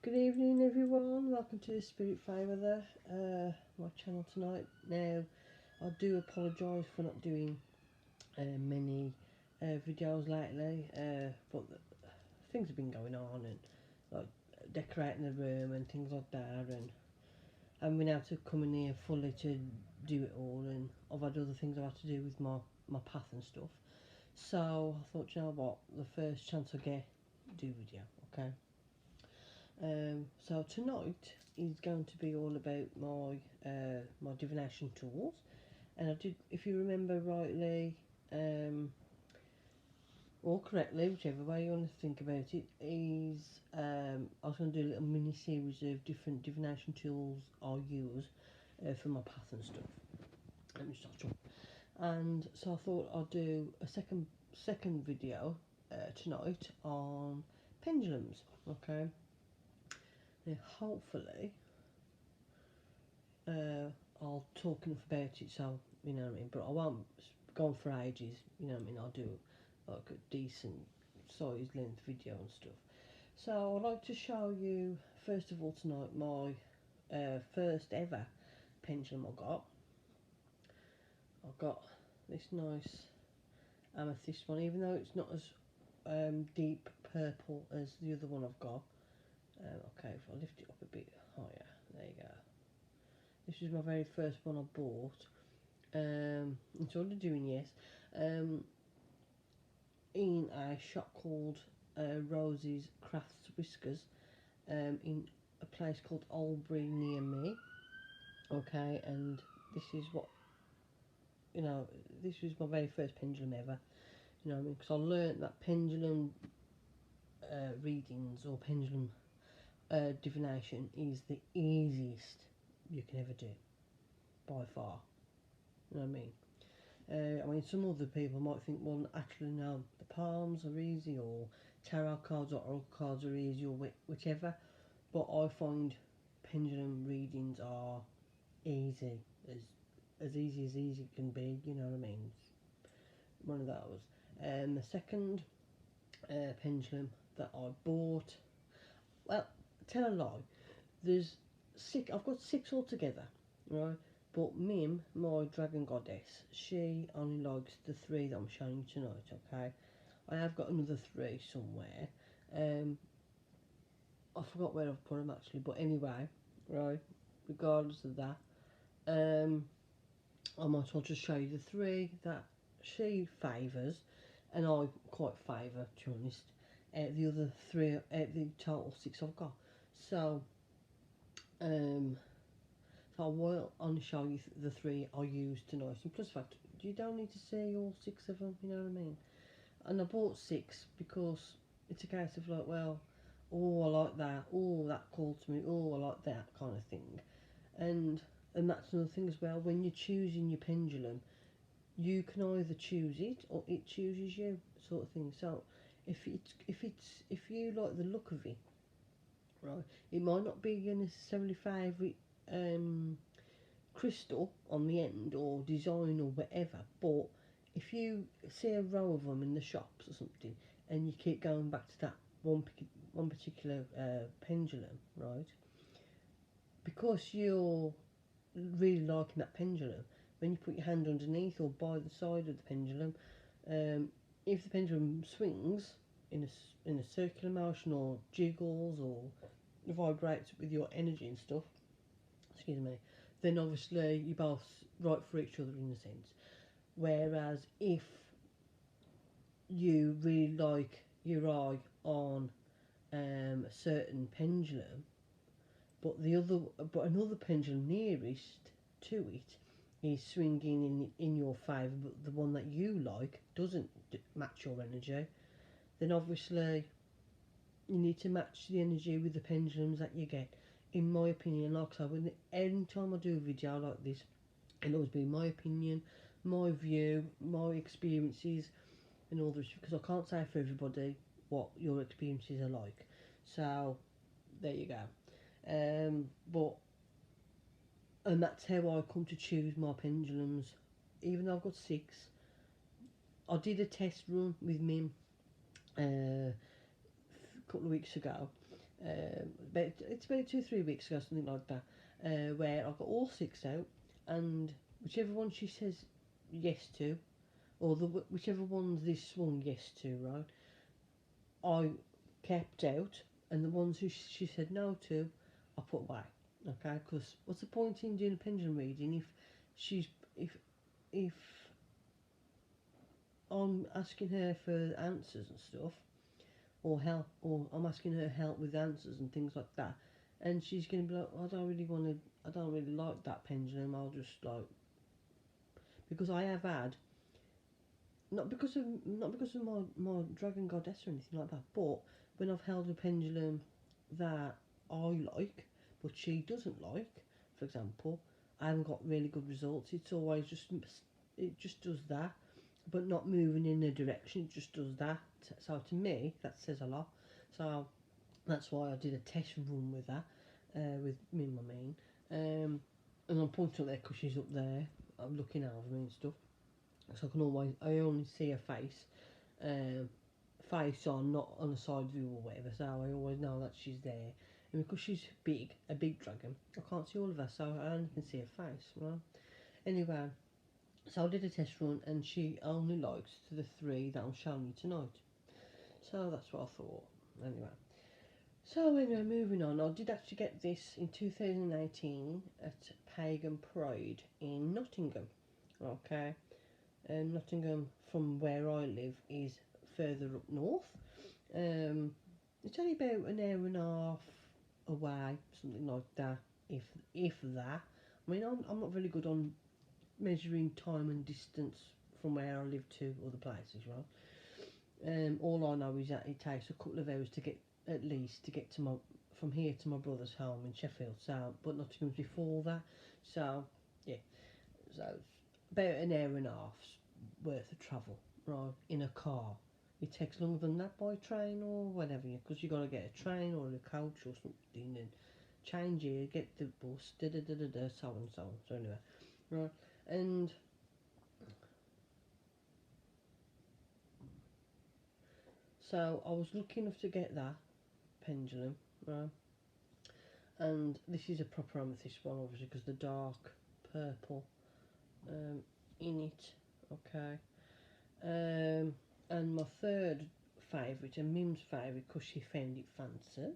Good evening everyone, welcome to the Spirit Favour my channel tonight. Now, I do apologise for not doing many videos lately, but things have been going on and like decorating the room and things like that, and I haven't been able to come in here fully to do it all, and I've had other things I've had to do with my path and stuff. So I thought, you know what, the first chance I get, do video, okay? So tonight is going to be all about my divination tools, and I did, if you remember rightly, or correctly, whichever way you want to think about it, is I was going to do a little mini series of different divination tools I use for my path and stuff. Let me start up. And so I thought I'd do a second video tonight on pendulums. Okay. Now, hopefully, I'll talk enough about it, so you know what I mean. But I won't go on for ages. You know what I mean. I'll do like a decent size length video and stuff. So I'd like to show you first of all tonight my first ever pendulum I got. I've got this nice amethyst one, even though it's not as deep purple as the other one I've got. Okay, if I lift it up a bit higher, there you go. This is my very first one I bought. It's already doing, yes. In a shop called Rosie's Crafts Whiskers, in a place called Albury near me. Okay, and this is what, you know, this was my very first pendulum ever. You know what I mean? Because I learnt that pendulum readings or pendulum divination is the easiest you can ever do, by far. You know what I mean? I mean, some other people might think, well, actually, no, the palms are easy, or tarot cards or oracle cards are easy, or whichever. But I find pendulum readings are easy, as easy can be. You know what I mean? It's one of those. And the second pendulum that I bought, well, tell a lie. There's six. I've got six altogether, right? But Mim, my dragon goddess, she only likes the three that I'm showing you tonight, okay? I have got another three somewhere. I forgot where I've put them actually, but anyway, right, regardless of that, I might as well just show you the three that she favours, and I quite favour, to be honest. The other three, the total six I've got. So, so I will only show you the three I used tonight. And plus, fact, you don't need to see all six of them. You know what I mean? And I bought six because it's a case of like, well, oh, I like that. Oh, that called to me. Oh, I like that kind of thing. And that's another thing as well. When you're choosing your pendulum, you can either choose it or it chooses you, sort of thing. So if you like the look of it, right, it might not be your necessarily favourite crystal on the end or design or whatever, but if you see a row of them in the shops or something and you keep going back to that one particular pendulum, right, because you're really liking that pendulum, when you put your hand underneath or by the side of the pendulum, if the pendulum swings in a circular motion or jiggles or vibrates with your energy and stuff, excuse me, then obviously you're both right for each other in a sense. Whereas if you really like your eye on a certain pendulum, but another pendulum nearest to it is swinging in your favour, but the one that you like doesn't match your energy, then obviously you need to match the energy with the pendulums that you get. In my opinion, like I said, any time I do a video like this, it'll always be my opinion, my view, my experiences, and all this, because I can't say for everybody what your experiences are like. So there you go. And that's how I come to choose my pendulums. Even though I've got six, I did a test run with Mim a couple of weeks ago, It's about 2 3 weeks ago, something like that, where I got all 6 out, and whichever one she says yes to, or whichever ones this swung yes to, right, I kept out, and the ones who she said no to, I put away. Okay, because what's the point in doing a pendulum reading if she's if I'm asking her for answers and stuff, or help, or I'm asking her help with answers and things like that, and she's going to be like, I don't really like that pendulum. I'll just like, because I have had, not because of my dragon goddess or anything like that, but when I've held a pendulum that I like, but she doesn't like, for example, I haven't got really good results. It's always just, it just does that, but not moving in a direction. It just does that. So to me, that says a lot. So that's why I did a test run with that, with me and my main. And I'm pointing up there because she's up there. I'm looking over me and stuff. So I only see her face on, not on a side view or whatever. So I always know that she's there. And because she's big, a big dragon, I can't see all of her, so I only can see her face. Right. Anyway, so I did a test run, and she only likes to the 3 that I'm showing you tonight. So that's what I thought. Anyway, moving on. I did actually get this in 2018 at Pagan Pride in Nottingham. Okay, Nottingham, from where I live, is further up north. It's only about an hour and a half away, something like that, if that. I mean, I'm not very good on measuring time and distance from where I live to other places, right? All I know is that it takes a couple of hours to get, at least, to get to from here to my brother's home in Sheffield. So, but Nottingham's before that. So, yeah. So it's about an hour and a half's worth of travel, right, in a car. It takes longer than that by train or whatever, because you got to get a train or a coach or something and change here, get the bus, so and so. So anyway, right, and so I was lucky enough to get that pendulum, right, and this is a proper amethyst one, obviously, because the dark purple in it, okay. And my third favourite, and Mim's favourite, because she found it fancy.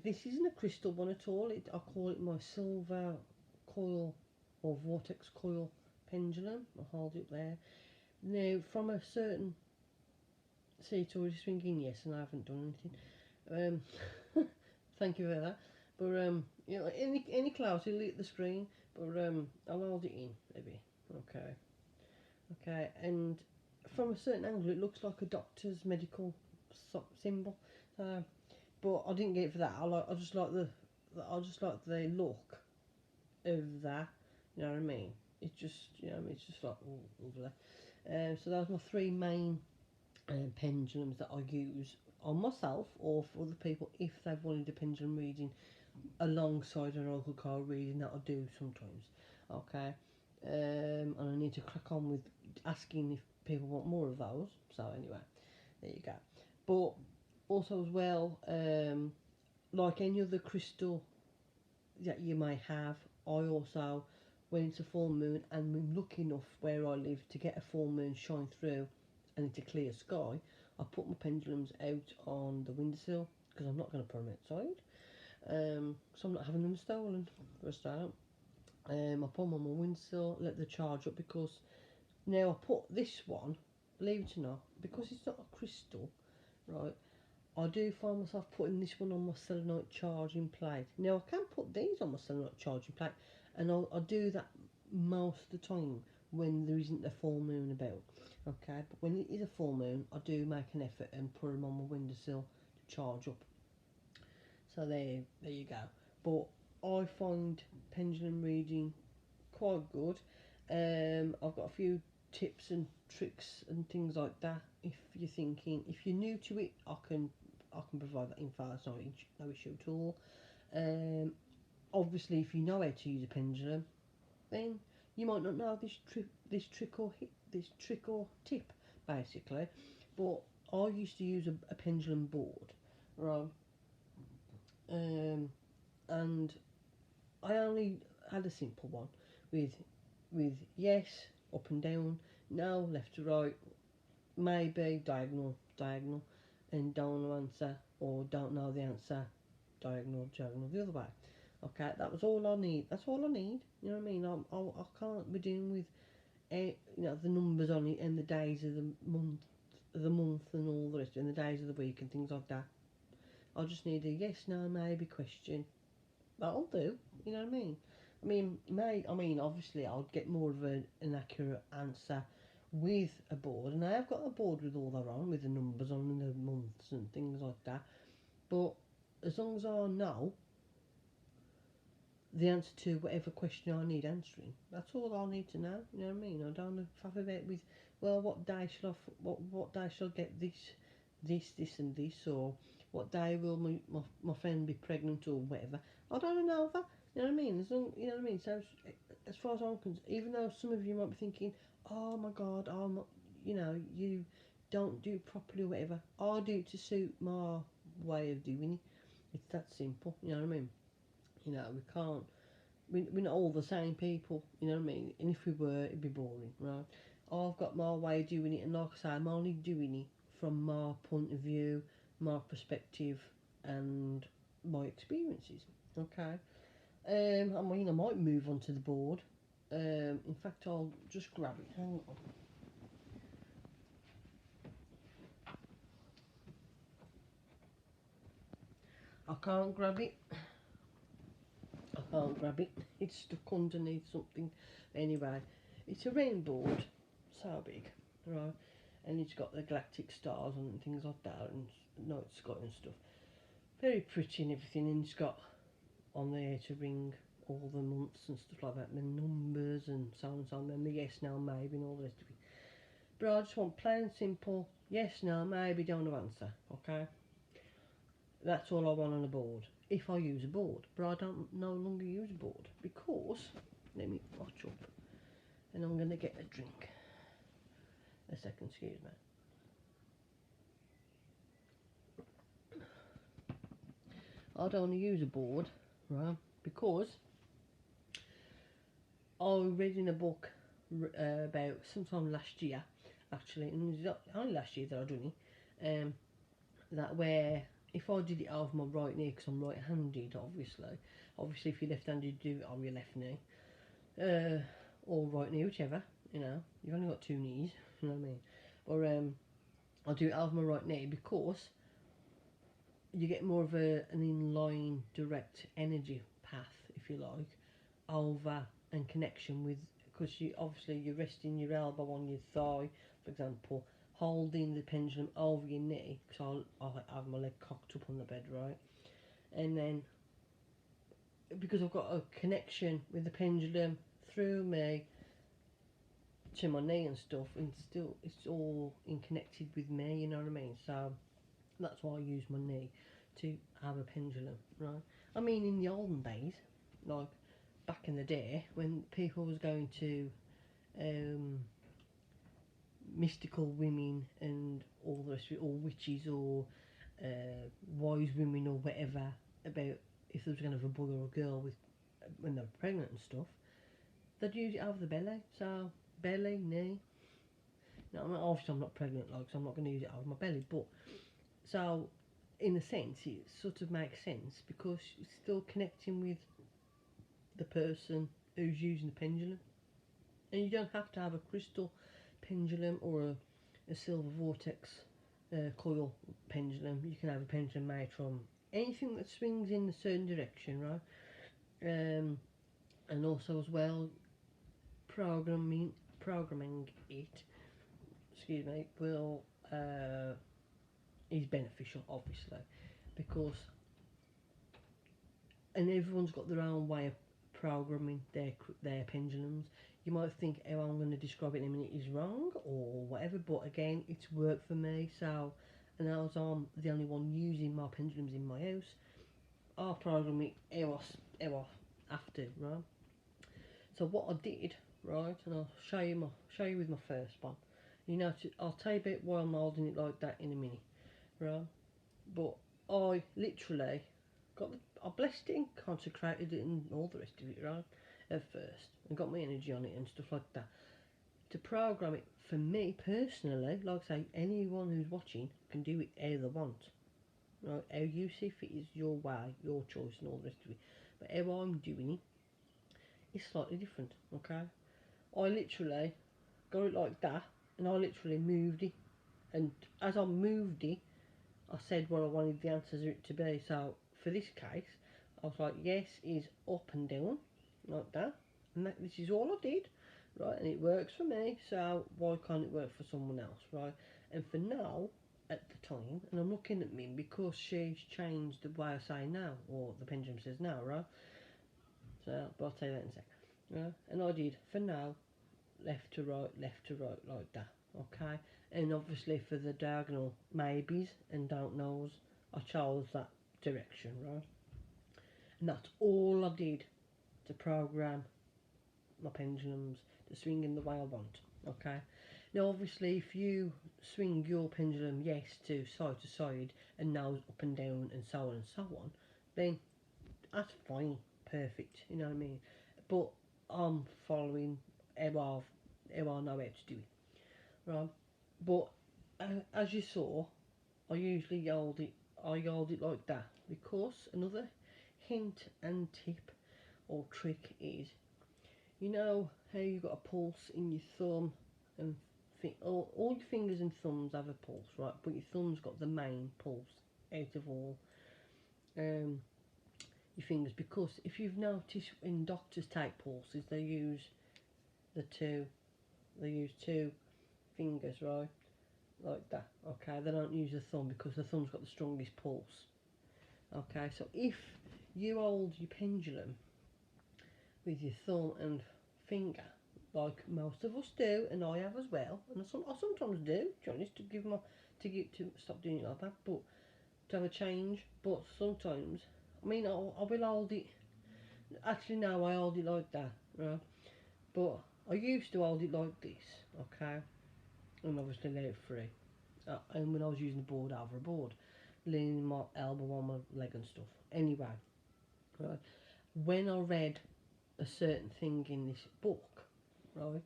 This isn't a crystal one at all. I call it my silver coil or vortex coil pendulum. I'll hold it there. Now, from a certain... See, it's already swinging, yes, and I haven't done anything. Thank you for that. But, you know, any clout will hit the screen, but I'll hold it in, maybe. Okay. Okay, and from a certain angle, it looks like a doctor's medical symbol. But I didn't get it for that. I just like the look of that. You know what I mean? It's just, you know what I mean? It's just like over there. So those are my 3 main pendulums that I use on myself or for other people if they've wanted a pendulum reading alongside an oracle card reading that I do sometimes. Okay. And I need to crack on with asking if people want more of those. So anyway, there you go. But also as well, like any other crystal that you may have, I also, when it's a full moon and I'm lucky enough where I live to get a full moon shine through and it's a clear sky, I put my pendulums out on the windowsill because I'm not going to put them outside. So I'm not having them stolen for a start. I put them on my windowsill, let the charge up, because now I put this one, believe it or not, because it's not a crystal, right, I do find myself putting this one on my selenite charging plate. Now I can put these on my selenite charging plate, and I'll do that most of the time when there isn't a full moon about. Okay, but when it is a full moon, I do make an effort and put them on my windowsill to charge up. So there you go. But I find pendulum reading quite good. I've got a few tips and tricks and things like that. If you're thinking, if you're new to it, I can provide that info. It's no issue at all. Obviously, if you know how to use a pendulum, then you might not know this trick or tip, basically. But I used to use a pendulum board, right? And I only had a simple one with yes, up and down, no, left to right, maybe diagonal, and don't know answer or don't know the answer, diagonal the other way. Okay, that was all I need. That's all I need. You know what I mean? I can't be dealing with the numbers on it and the days of the month and all the rest, and the days of the week and things like that. I just need a yes, no, maybe question. That'll do. You know what I mean? Obviously, I'll get more of an accurate answer with a board, and I have got a board with all that on, with the numbers on and the months and things like that. But as long as I know the answer to whatever question I need answering, that's all I need to know. You know what I mean? I don't want to faff about with, well, what day shall what day shall I get this and this, or what day will my friend be pregnant or whatever. I don't know that. You know what I mean? You know what I mean? So as far as I'm concerned, even though some of you might be thinking, oh my God, you don't do it properly or whatever. I do it to suit my way of doing it. It's that simple. You know what I mean? We can't. We're not all the same people. You know what I mean? And if we were, it'd be boring, right? I've got my way of doing it, and like I say, I'm only doing it from my point of view, my perspective, and my experiences. Okay. I might move on to the board. In fact, I'll just grab it. Hang on. I can't grab it. I can't grab it. It's stuck underneath something. Anyway, it's a round board, so big, right? And it's got the galactic stars and things like that, and night sky and stuff. Very pretty and everything. And it's got on there to ring all the months and stuff like that, and the numbers and so on and so on, and the yes, no, maybe, and all the rest of it. But I just want plain and simple yes, no, maybe, don't know answer. Okay, that's all I want on a board. If I use a board, but I don't no longer use a board because let me watch up, and I'm gonna get a drink. A second, excuse me. I don't want to use a board, right? Because I read in a book about sometime last year, actually, and it was only last year that I done it. That where if I did it out of my right knee, because I'm right-handed, obviously if you're left-handed, you do it on your left knee, or right knee, whichever. You've only got two knees. You know what I mean? Or I'll do it out of my right knee because you get more of an inline direct energy path, if you like, over and connection with, because you're resting your elbow on your thigh, for example, holding the pendulum over your knee, because I have my leg cocked up on the bed, right? And then because I've got a connection with the pendulum through me to my knee and stuff, and still it's all in connected with me, you know what I mean? So that's why I use my knee to have a pendulum, right? I mean, in the olden days, like back in the day, when people was going to um, mystical women and all the rest of it, or witches or wise women or whatever, about if they was going to have a boy or a girl with when they were pregnant and stuff, they'd use it over the belly. So belly, knee. Now, obviously I'm not pregnant, like, so I'm not going to use it over my belly, but so in a sense it sort of makes sense because you're still connecting with the person who's using the pendulum, and you don't have to have a crystal pendulum or a silver vortex coil pendulum. You can have a pendulum made from anything that swings in a certain direction, right? And also as well, programming it, excuse me, will is beneficial, obviously, because and everyone's got their own way of programming their pendulums. You might think how I'm going to describe it in a minute is wrong or whatever, but again, it's worked for me. So, and as I'm the only one using my pendulums in my house, I'll program it how I have to, right? So what I did, right, and I'll show you with my first one. I'll tell you about why I'm holding it like that in a minute, right? But I literally I blessed it and consecrated it and all the rest of it, right? At first, and got my energy on it and stuff like that. To program it for me personally, like I say, anyone who's watching can do it how they want. Right? How you see fit is your way, your choice, and all the rest of it. But how I'm doing it is slightly different. Okay, I literally got it like that, and I literally moved it. And as I moved it, I said what I wanted the answers to be. So for this case, I was like, yes is up and down, like that. And this is all I did, right? And it works for me, so why can't it work for someone else, right? And for now, at the time, and I'm looking at me because she's changed the way I say now, or the pendulum says now, right? So, but I'll tell you that in a sec. Right? And I did, for now, left to right, like that. Okay, and obviously for the diagonal maybes and don't knows, I chose that direction, right? And that's all I did to program my pendulums to swing in the way I want. Okay, now obviously if you swing your pendulum yes to side and nose up and down and so on, then that's fine, perfect. You know what I mean? But I'm following how I know how to do it, right? But as you saw, I usually hold it. I hold it like that because another hint and tip or trick is, you know how you got a pulse in your thumb and all your fingers and thumbs have a pulse, right? But your thumb's got the main pulse out of all your fingers, because if you've noticed when doctors take pulses, the two they use two fingers, right? Like that. Okay, they don't use the thumb because the thumb's got the strongest pulse. Okay, so if you hold your pendulum with your thumb and finger, like most of us do, and I have as well, and I sometimes do, to be honest, to stop doing it like that, but to have a change. But sometimes, I mean, I will hold it. Actually, no, I hold it like that, right? But I used to hold it like this, okay, and obviously let it free. And when I was using the board over a board, leaning my elbow on my leg and stuff. Anyway, right, when I read a certain thing in this book, right,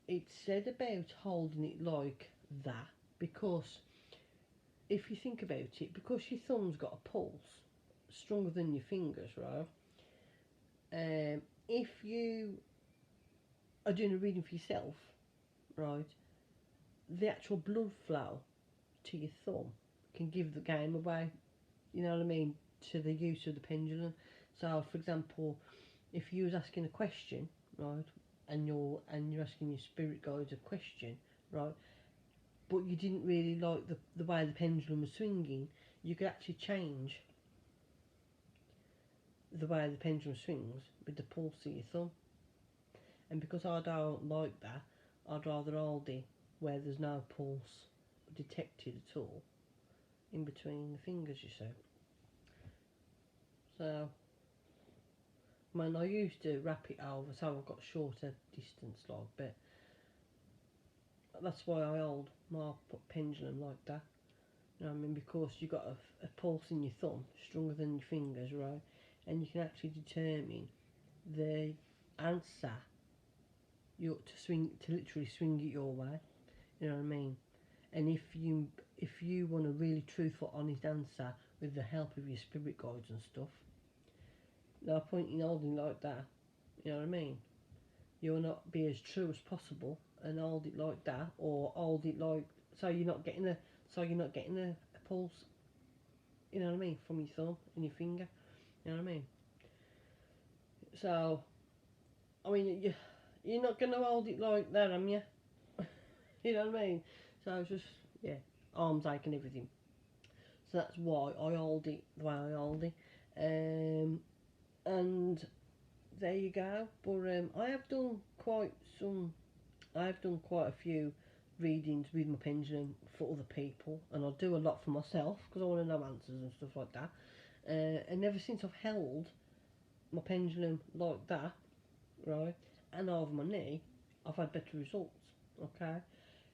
it said about holding it like that because if you think about it, because your thumb's got a pulse stronger than your fingers, right? If you are doing a reading for yourself, right, the actual blood flow to your thumb can give the game away, you know what I mean, to the use of the pendulum. So for example, if you was asking a question, right, and you're asking your spirit guides a question, right, but you didn't really like the way the pendulum was swinging, you could actually change the way the pendulum swings with the pulse of your thumb. And because I don't like that, I'd rather hold it where there's no pulse detected at all in between the fingers, you see. So, I mean, I used to wrap it over so I've got shorter distance, like, but that's why I hold my pendulum like that. You know what I mean? Because you've got a pulse in your thumb stronger than your fingers, right? And you can actually determine the answer to literally swing it your way. You know what I mean? And if you want a really truthful, honest answer with the help of your spirit guides and stuff, no point in holding like that. You know what I mean? You'll not be as true as possible and hold it like that, or hold it like so you're not getting a pulse. You know what I mean, from your thumb and your finger. You know what I mean? So, I mean, you're not gonna hold it like that, am you? You know what I mean? So it's just arms ache and everything. So that's why I hold it the way I hold it. And there you go. But I have done quite a few readings with my pendulum for other people, and I do a lot for myself because I want to know answers and stuff like that. And ever since I've held my pendulum like that, right, and over my knee, I've had better results. Okay.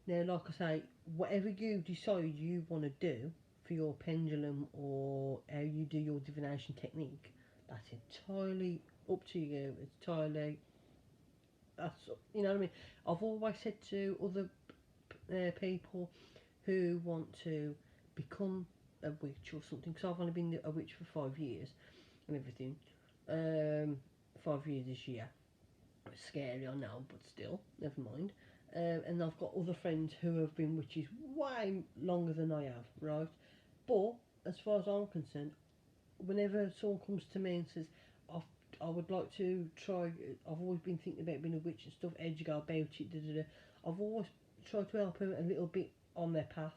Now, like I say, whatever you decide you want to do for your pendulum or how you do your divination technique, that's entirely up to you. It's entirely, that's, you know what I mean. I've always said to other people who want to become a witch or something, because I've only been a witch for 5 years and everything. 5 years this year. It's scary, I know, but still, never mind. And I've got other friends who have been witches way longer than I have, right? But as far as I'm concerned, whenever someone comes to me and says, I would like to try, I've always been thinking about being a witch and stuff, how'd you go about it, da, da, da. I've always tried to help them a little bit on their path.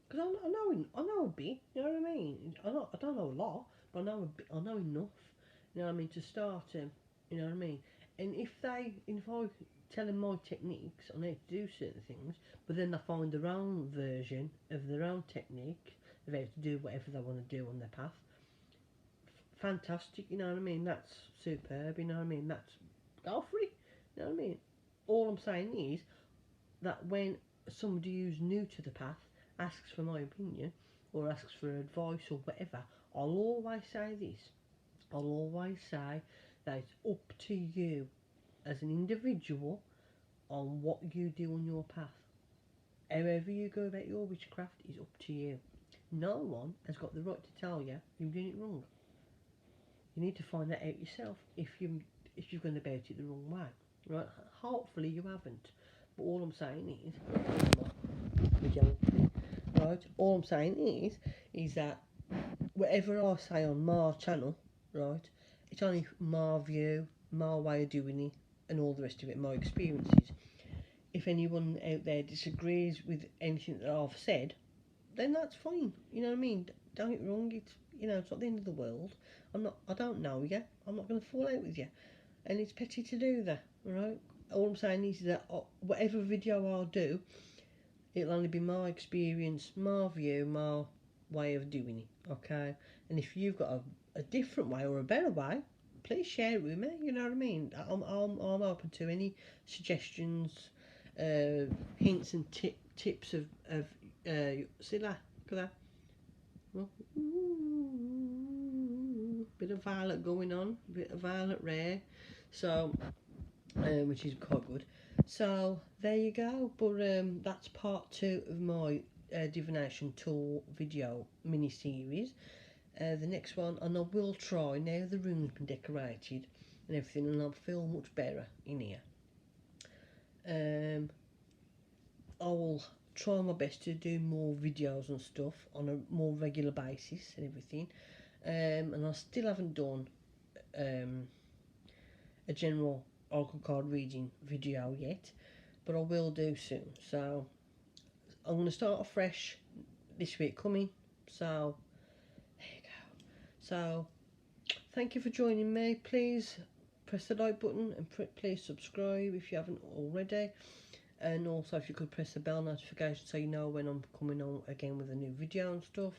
Because I know a bit, you know what I mean? I don't know a lot, but I know a bit, I know enough, you know what I mean, to start them, you know what I mean? And if I tell them my techniques on how to do certain things, but then they find their own version of their own technique of how to do whatever they want to do on their path, fantastic, you know what I mean? That's superb, you know what I mean? That's, go for it, you know what I mean? All I'm saying is that when somebody who's new to the path asks for my opinion or asks for advice or whatever, I'll always say this. I'll always say that it's up to you as an individual on what you do on your path. However you go about your witchcraft is up to you. No one has got the right to tell you you're doing it wrong. You need to find that out yourself if you've gone about it the wrong way, right? Hopefully you haven't. But all I'm saying is, right? All I'm saying is that whatever I say on my channel, right? It's only my view, my way of doing it, and all the rest of it, my experiences. If anyone out there disagrees with anything that I've said, then that's fine. You know what I mean? Don't get me wrong. It's, you know, it's not the end of the world. I don't know you. I'm not going to fall out with you, and it's petty to do that. Right? All I'm saying is that whatever video I'll do, it'll only be my experience, my view, my way of doing it. Okay? And if you've got a different way or a better way, please share it with me. You know what I mean? I'm open to any suggestions, hints and tips of see that, look at that. Bit of violet going on, bit of violet rare, so which is quite good. So there you go. But that's part 2 of my divination tour video mini series. The next one, and I will try now the room's been decorated and everything, and I'll feel much better in here. I will try my best to do more videos and stuff on a more regular basis and everything. And I still haven't done a general oracle card reading video yet, but I will do soon. So I'm going to start afresh this week coming. So there you go. So thank you for joining me. Please press the like button and please subscribe if you haven't already. And also if you could press the bell notification so you know when I'm coming on again with a new video and stuff.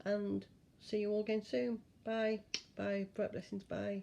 And see you all again soon. Bye. Bye. Bright blessings. Bye.